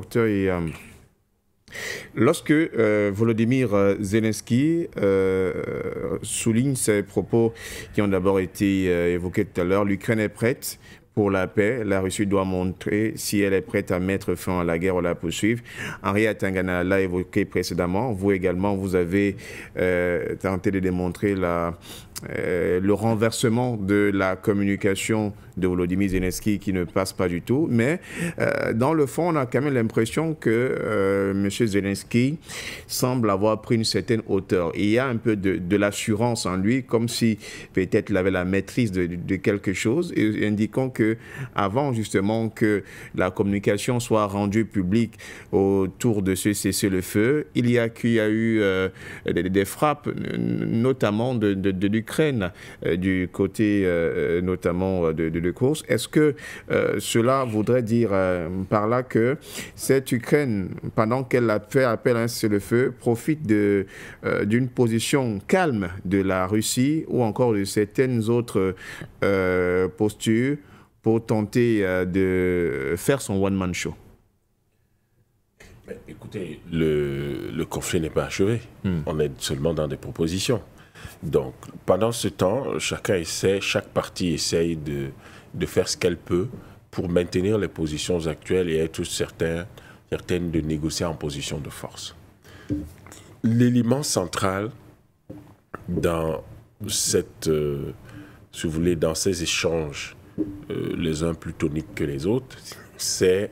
docteur. Et lorsque Volodymyr Zelensky souligne ces propos qui ont d'abord été évoqués tout à l'heure, l'Ukraine est prête pour la paix, la Russie doit montrer si elle est prête à mettre fin à la guerre ou la poursuivre. Henri Atangana l'a évoqué précédemment. Vous également, vous avez tenté de démontrer le renversement de la communication de Volodymyr Zelensky qui ne passe pas du tout. Mais dans le fond, on a quand même l'impression que M. Zelensky semble avoir pris une certaine hauteur. Il y a un peu de l'assurance en lui, comme si peut-être il avait la maîtrise de quelque chose, et indiquant que avant justement que la communication soit rendue publique autour de ce cessez-le-feu, il y a eu des frappes, notamment de l'Ukraine, du côté notamment de Kursk. Est-ce que cela voudrait dire par là que cette Ukraine, pendant qu'elle a fait appel à un cessez-le-feu, profite d'une position calme de la Russie ou encore de certaines autres postures pour tenter de faire son one-man show? Écoutez, le conflit n'est pas achevé. On est seulement dans des propositions. Donc, pendant ce temps, chaque partie essaye de faire ce qu'elle peut pour maintenir les positions actuelles et être certaines de négocier en position de force. L'élément central dans cette, si vous voulez, dans ces échanges, les uns plus toniques que les autres, c'est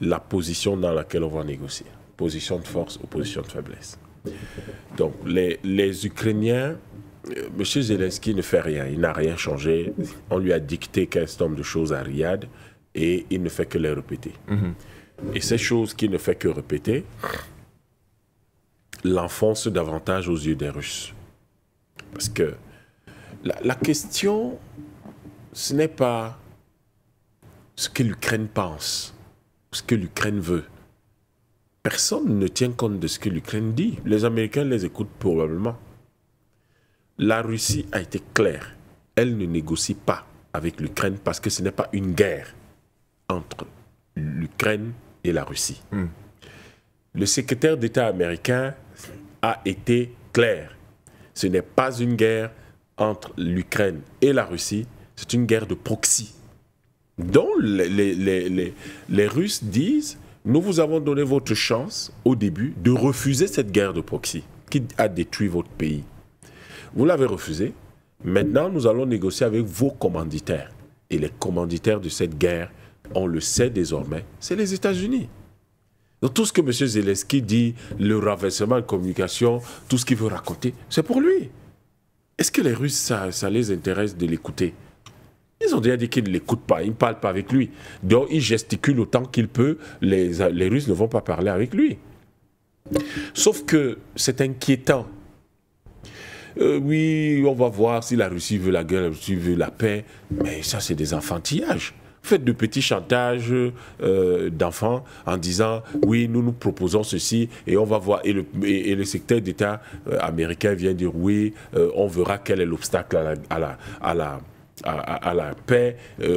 la position dans laquelle on va négocier. Position de force ou position de faiblesse. Donc, les Ukrainiens, M. Zelensky ne fait rien, il n'a rien changé. On lui a dicté qu'un certain nombre de choses à Riyad et il ne fait que les répéter. Et ces choses qu'il ne fait que répéter l'enfoncent davantage aux yeux des Russes. Parce que la question, ce n'est pas ce que l'Ukraine pense, ce que l'Ukraine veut. Personne ne tient compte de ce que l'Ukraine dit. Les Américains les écoutent probablement. La Russie a été claire. Elle ne négocie pas avec l'Ukraine parce que ce n'est pas une guerre entre l'Ukraine et la Russie. Le secrétaire d'État américain a été clair. Ce n'est pas une guerre entre l'Ukraine et la Russie, c'est une guerre de proxy. Donc les Russes disent, nous vous avons donné votre chance au début de refuser cette guerre de proxy qui a détruit votre pays. Vous l'avez refusé, maintenant nous allons négocier avec vos commanditaires. Et les commanditaires de cette guerre, on le sait désormais, c'est les États-Unis. Donc tout ce que M. Zelensky dit, le renversement de communication, tout ce qu'il veut raconter, c'est pour lui. Est-ce que les Russes, ça les intéresse de l'écouter? Ils ont déjà dit qu'ils ne l'écoutent pas, ils ne parlent pas avec lui. Donc il gesticule autant qu'il peut, les Russes ne vont pas parler avec lui. Sauf que c'est inquiétant. Oui, on va voir si la Russie veut la guerre, la Russie veut la paix, mais ça c'est des enfantillages. Faites de petits chantages d'enfants en disant oui, nous proposons ceci et on va voir. Et le secrétaire d'État américain vient dire oui, on verra quel est l'obstacle à la paix.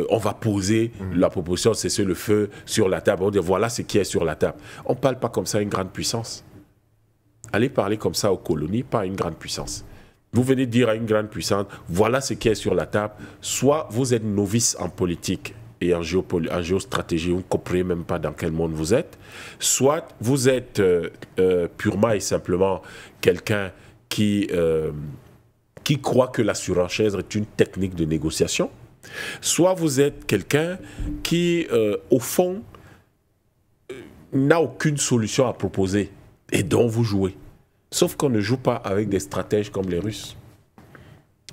On va poser la proposition cessez-le-feu sur la table. On dit voilà ce qui est sur la table. On ne parle pas comme ça à une grande puissance. Allez parler comme ça aux colonies, pas à une grande puissance. Vous venez dire à une grande puissance voilà ce qui est sur la table. Soit vous êtes novice en politique et en géostratégie, vous ne comprenez même pas dans quel monde vous êtes, soit vous êtes purement et simplement quelqu'un qui croit que la surenchère est une technique de négociation, soit vous êtes quelqu'un qui, au fond, n'a aucune solution à proposer et dont vous jouez. Sauf qu'on ne joue pas avec des stratèges comme les Russes.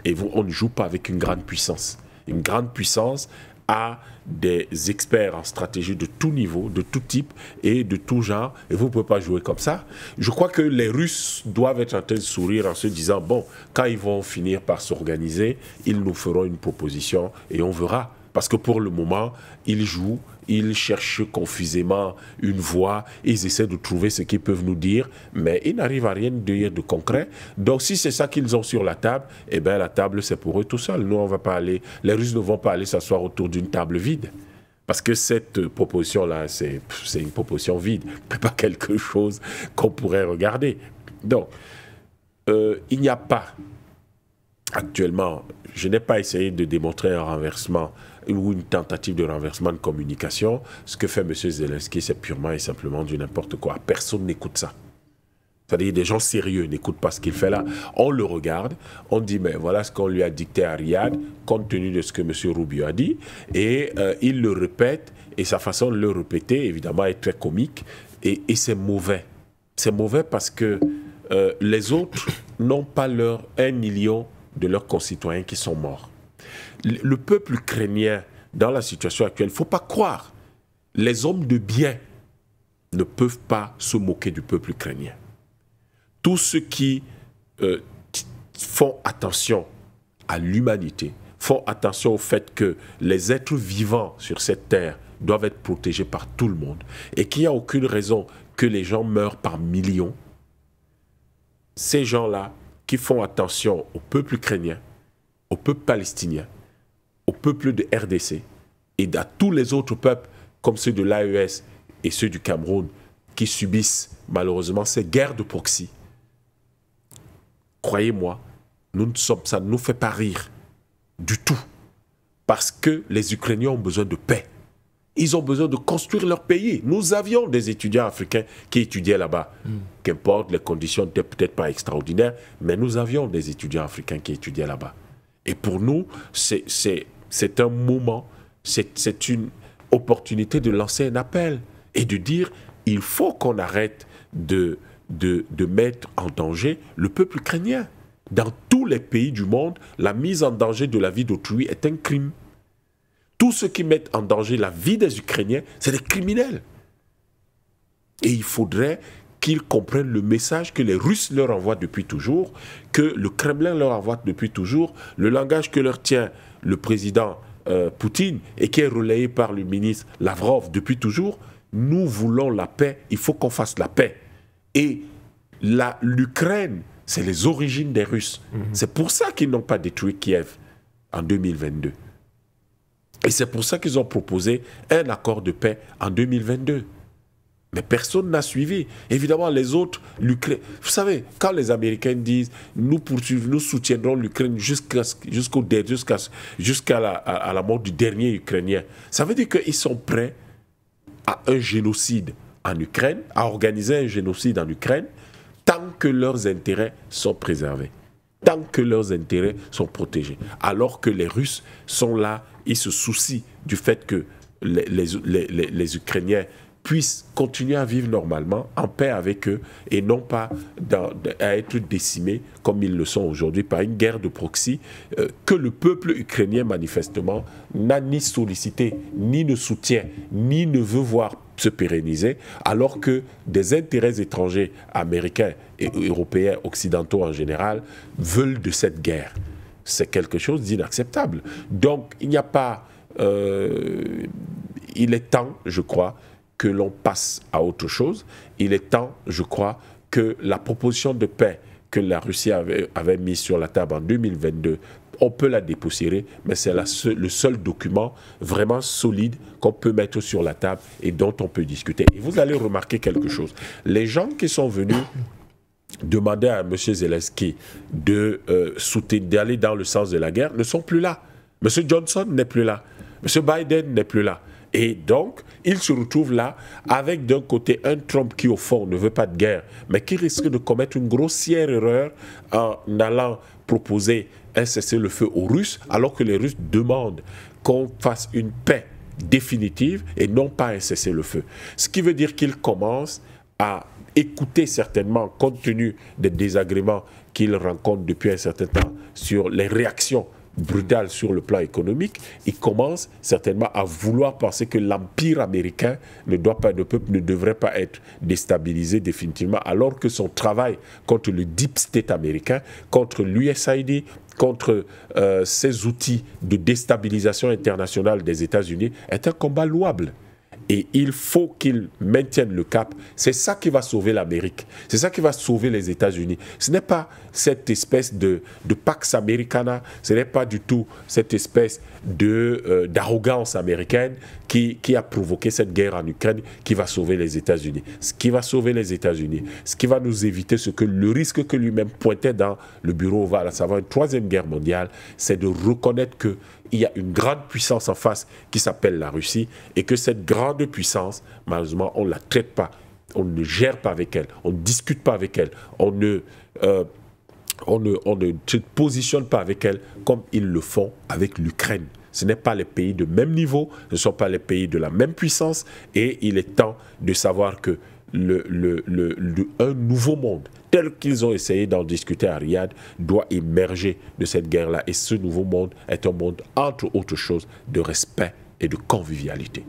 Et on ne joue pas avec une grande puissance. Une grande puissance a des experts en stratégie de tout niveau, de tout type et de tout genre, et vous ne pouvez pas jouer comme ça. Je crois que les Russes doivent être en train de sourire en se disant, bon, quand ils vont finir par s'organiser, ils nous feront une proposition et on verra. Parce que pour le moment, ils jouent, ils cherchent confusément une voie, ils essaient de trouver ce qu'ils peuvent nous dire, mais ils n'arrivent à rien de dire de concret. Donc si c'est ça qu'ils ont sur la table, eh bien la table c'est pour eux tout seuls. Nous on va pas aller, les Russes ne vont pas aller s'asseoir autour d'une table vide. Parce que cette proposition-là, c'est une proposition vide, pas quelque chose qu'on pourrait regarder. Donc, il n'y a pas, actuellement, je n'ai pas essayé de démontrer un renversement ou une tentative de renversement de communication. Ce que fait M. Zelensky, c'est purement et simplement du n'importe quoi. Personne n'écoute ça. C'est-à-dire des gens sérieux n'écoutent pas ce qu'il fait là. On le regarde, on dit, mais voilà ce qu'on lui a dicté à Riyad, compte tenu de ce que M. Rubio a dit, et il le répète, et sa façon de le répéter, évidemment, est très comique, et c'est mauvais. C'est mauvais parce que les autres n'ont pas 1 million de leurs concitoyens qui sont morts. Le peuple ukrainien, dans la situation actuelle, il ne faut pas croire, les hommes de bien ne peuvent pas se moquer du peuple ukrainien. Tous ceux qui font attention à l'humanité, font attention au fait que les êtres vivants sur cette terre doivent être protégés par tout le monde et qu'il n'y a aucune raison que les gens meurent par millions, ces gens-là qui font attention au peuple ukrainien, au peuple palestinien, au peuple de RDC et à tous les autres peuples comme ceux de l'AES et ceux du Cameroun qui subissent malheureusement ces guerres de proxy. Croyez-moi, ça ne nous fait pas rire du tout. Parce que les Ukrainiens ont besoin de paix. Ils ont besoin de construire leur pays. Nous avions des étudiants africains qui étudiaient là-bas. Qu'importe, les conditions n'étaient peut-être pas extraordinaires, mais nous avions des étudiants africains qui étudiaient là-bas. Et pour nous, c'est un moment, c'est une opportunité de lancer un appel et de dire, il faut qu'on arrête de mettre en danger le peuple ukrainien. Dans tous les pays du monde, la mise en danger de la vie d'autrui est un crime. Tous ceux qui mettent en danger la vie des Ukrainiens, c'est des criminels. Et il faudrait qu'ils comprennent le message que les Russes leur envoient depuis toujours, que le Kremlin leur envoie depuis toujours, le langage que leur tient le président Poutine et qui est relayé par le ministre Lavrov depuis toujours. Nous voulons la paix, il faut qu'on fasse la paix. Et l'Ukraine, c'est les origines des Russes. C'est pour ça qu'ils n'ont pas détruit Kiev en 2022. Et c'est pour ça qu'ils ont proposé un accord de paix en 2022. Mais personne n'a suivi. Évidemment, les autres, l'Ukraine... Vous savez, quand les Américains disent « nous soutiendrons l'Ukraine jusqu'à la mort du dernier Ukrainien », ça veut dire qu'ils sont prêts à un génocide en Ukraine, à organiser un génocide en Ukraine, tant que leurs intérêts sont préservés, tant que leurs intérêts sont protégés. Alors que les Russes sont là, ils se soucient du fait que les Ukrainiens puissent continuer à vivre normalement, en paix avec eux, et non pas à être décimés comme ils le sont aujourd'hui par une guerre de proxy que le peuple ukrainien manifestement n'a ni sollicité, ni ne soutient, ni ne veut voir se pérenniser, alors que des intérêts étrangers, américains et européens, occidentaux en général, veulent de cette guerre. C'est quelque chose d'inacceptable. Donc, il n'y a pas... il est temps, je crois, que l'on passe à autre chose. Il est temps, je crois, que la proposition de paix que la Russie avait mise sur la table en 2022, on peut la dépoussiérer, mais c'est le seul document vraiment solide qu'on peut mettre sur la table et dont on peut discuter. Et vous allez remarquer quelque chose. Les gens qui sont venus demander à M. Zelensky d'aller dans le sens de la guerre ne sont plus là. M. Johnson n'est plus là. M. Biden n'est plus là. Et donc, il se retrouve là avec d'un côté un Trump qui, au fond, ne veut pas de guerre, mais qui risque de commettre une grossière erreur en allant proposer un cessez-le-feu aux Russes, alors que les Russes demandent qu'on fasse une paix définitive et non pas un cessez-le-feu. Ce qui veut dire qu'il commence à écouter certainement, compte tenu des désagréments qu'il rencontre depuis un certain temps sur les réactions brutales sur le plan économique, il commence certainement à vouloir penser que l'empire américain ne devrait pas être déstabilisé définitivement, alors que son travail contre le deep state américain, contre l'USAID, contre ces outils de déstabilisation internationale des États-Unis est un combat louable. Et il faut qu'ils maintiennent le cap. C'est ça qui va sauver l'Amérique. C'est ça qui va sauver les États-Unis. Ce n'est pas cette espèce de Pax Americana, ce n'est pas du tout cette espèce d'arrogance américaine qui a provoqué cette guerre en Ukraine qui va sauver les États-Unis. Ce qui va sauver les États-Unis, ce qui va nous éviter le risque que lui-même pointait dans le bureau ovale, à savoir une troisième guerre mondiale, c'est de reconnaître qu'il y a une grande puissance en face qui s'appelle la Russie et que cette grande puissance, malheureusement, on ne la traite pas, on ne gère pas avec elle, on ne discute pas avec elle, on ne se positionne pas avec elle comme ils le font avec l'Ukraine. Ce n'est pas les pays de même niveau, ce ne sont pas les pays de la même puissance et il est temps de savoir que un nouveau monde, tel qu'ils ont essayé d'en discuter à Riyad, doit émerger de cette guerre-là. Et ce nouveau monde est un monde, entre autres choses, de respect et de convivialité.